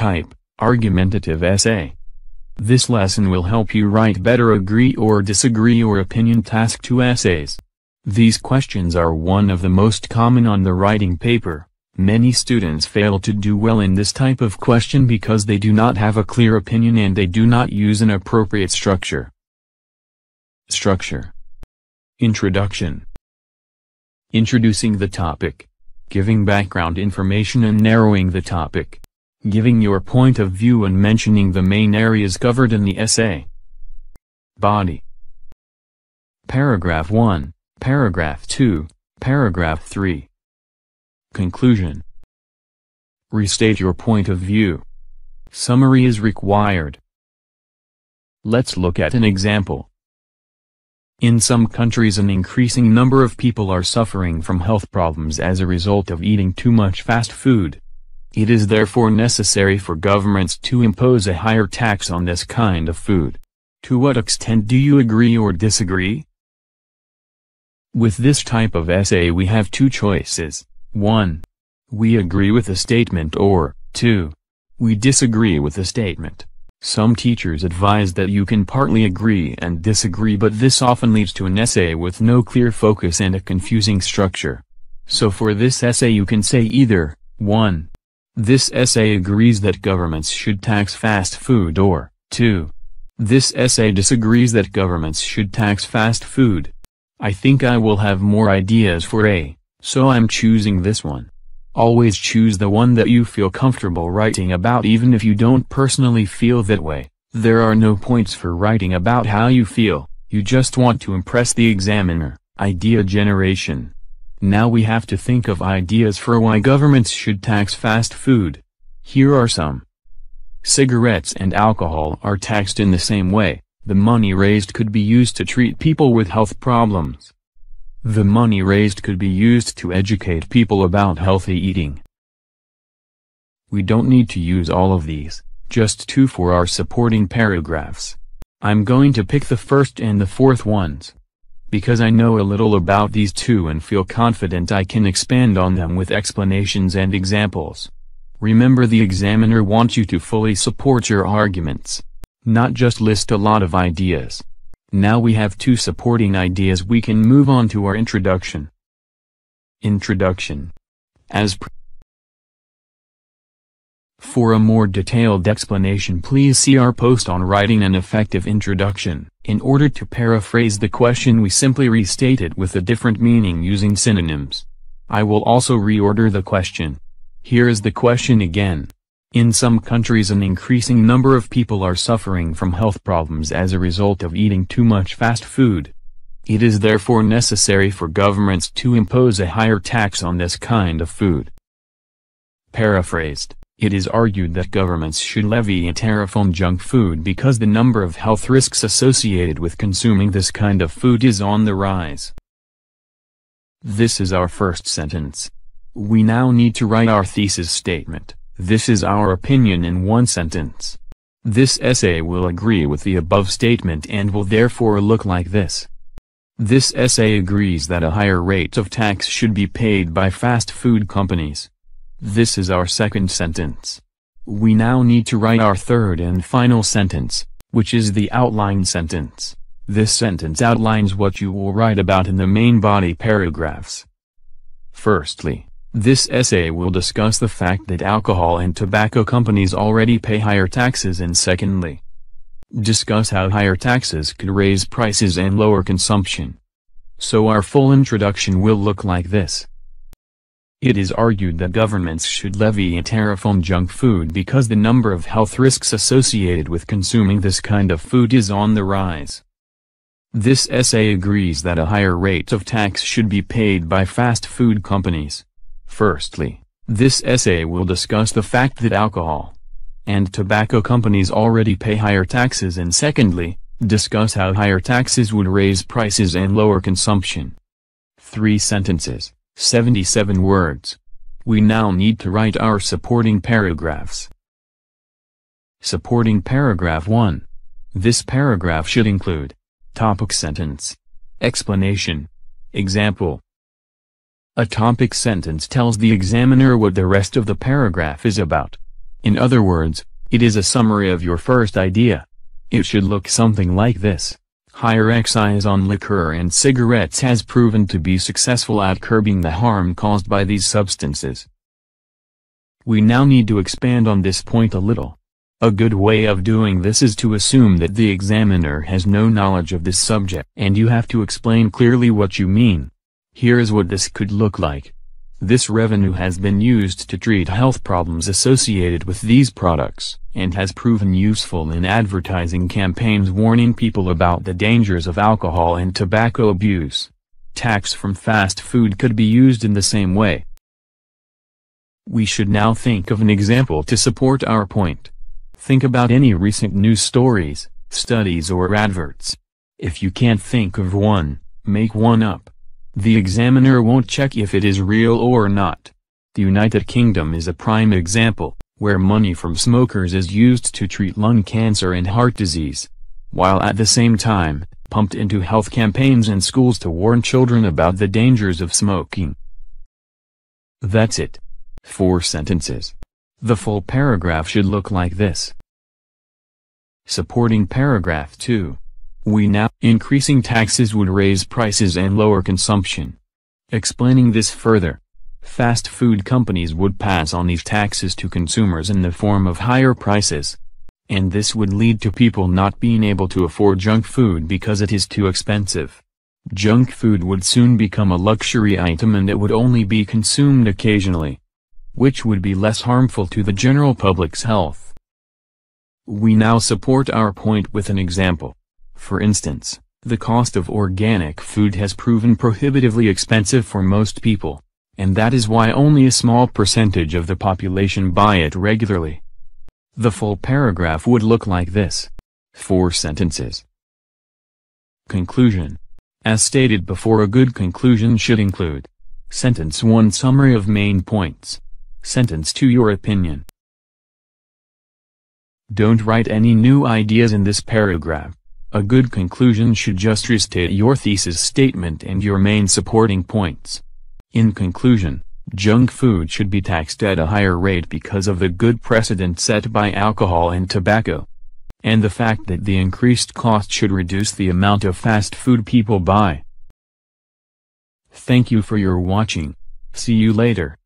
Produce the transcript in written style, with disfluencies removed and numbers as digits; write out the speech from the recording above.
type, argumentative essay. This lesson will help you write better agree or disagree or opinion task 2 essays. These questions are one of the most common on the writing paper. Many students fail to do well in this type of question because they do not have a clear opinion and they do not use an appropriate structure. Structure. Introduction. Introducing the topic. Giving background information and narrowing the topic. Giving your point of view and mentioning the main areas covered in the essay. Body. Paragraph 1, Paragraph 2, Paragraph 3. Conclusion. Restate your point of view. Summary is required. Let's look at an example. In some countries an increasing number of people are suffering from health problems as a result of eating too much fast food. It is therefore necessary for governments to impose a higher tax on this kind of food. To what extent do you agree or disagree? With this type of essay we have 2 choices. 1. We agree with the statement or, 2. We disagree with the statement. Some teachers advise that you can partly agree and disagree, but this often leads to an essay with no clear focus and a confusing structure. So for this essay you can say either, 1. This essay agrees that governments should tax fast food, or, 2. This essay disagrees that governments should tax fast food. I think I will have more ideas for A, so I'm choosing this one. Always choose the one that you feel comfortable writing about even if you don't personally feel that way. There are no points for writing about how you feel, you just want to impress the examiner. Idea generation. Now we have to think of ideas for why governments should tax fast food. Here are some. Cigarettes and alcohol are taxed in the same way. The money raised could be used to treat people with health problems. The money raised could be used to educate people about healthy eating. We don't need to use all of these, just 2 for our supporting paragraphs. I'm going to pick the first and the fourth ones. Because I know a little about these 2 and feel confident I can expand on them with explanations and examples. Remember, the examiner wants you to fully support your arguments, not just list a lot of ideas. Now we have 2 supporting ideas, we can move on to our introduction. Introduction. For a more detailed explanation please see our post on writing an effective introduction. In order to paraphrase the question we simply restate it with a different meaning using synonyms. I will also reorder the question. Here is the question again. In some countries an increasing number of people are suffering from health problems as a result of eating too much fast food. It is therefore necessary for governments to impose a higher tax on this kind of food. Paraphrased, it is argued that governments should levy a tariff on junk food because the number of health risks associated with consuming this kind of food is on the rise. This is our first sentence. We now need to write our thesis statement. This is our opinion in 1 sentence. This essay will agree with the above statement and will therefore look like this. This essay agrees that a higher rate of tax should be paid by fast food companies. This is our second sentence. We now need to write our third and final sentence, which is the outline sentence. This sentence outlines what you will write about in the main body paragraphs. Firstly, this essay will discuss the fact that alcohol and tobacco companies already pay higher taxes, and secondly, discuss how higher taxes could raise prices and lower consumption. So our full introduction will look like this. It is argued that governments should levy a tariff on junk food because the number of health risks associated with consuming this kind of food is on the rise. This essay agrees that a higher rate of tax should be paid by fast food companies. Firstly, this essay will discuss the fact that alcohol and tobacco companies already pay higher taxes, and secondly, discuss how higher taxes would raise prices and lower consumption. 3 sentences, 77 words. We now need to write our supporting paragraphs. Supporting paragraph 1. This paragraph should include topic sentence, explanation, example. A topic sentence tells the examiner what the rest of the paragraph is about. In other words, it is a summary of your first idea. It should look something like this. Higher excise on liquor and cigarettes has proven to be successful at curbing the harm caused by these substances. We now need to expand on this point a little. A good way of doing this is to assume that the examiner has no knowledge of this subject, and you have to explain clearly what you mean. Here is what this could look like. This revenue has been used to treat health problems associated with these products, and has proven useful in advertising campaigns warning people about the dangers of alcohol and tobacco abuse. Tax from fast food could be used in the same way. We should now think of an example to support our point. Think about any recent news stories, studies or adverts. If you can't think of one, make one up. The examiner won't check if it is real or not. The United Kingdom is a prime example, where money from smokers is used to treat lung cancer and heart disease, while at the same time, pumped into health campaigns in schools to warn children about the dangers of smoking. That's it. 4 sentences. The full paragraph should look like this. Supporting paragraph 2. Increasing taxes would raise prices and lower consumption. Explaining this further. Fast food companies would pass on these taxes to consumers in the form of higher prices. And this would lead to people not being able to afford junk food because it is too expensive. Junk food would soon become a luxury item and it would only be consumed occasionally, which would be less harmful to the general public's health. We now support our point with an example. For instance, the cost of organic food has proven prohibitively expensive for most people, and that is why only a small percentage of the population buy it regularly. The full paragraph would look like this. 4 sentences. Conclusion. As stated before, a good conclusion should include: Sentence 1, summary of main points. Sentence 2, your opinion. Don't write any new ideas in this paragraph. A good conclusion should just restate your thesis statement and your main supporting points. In conclusion, junk food should be taxed at a higher rate because of the good precedent set by alcohol and tobacco, and the fact that the increased cost should reduce the amount of fast food people buy. Thank you for your watching. See you later.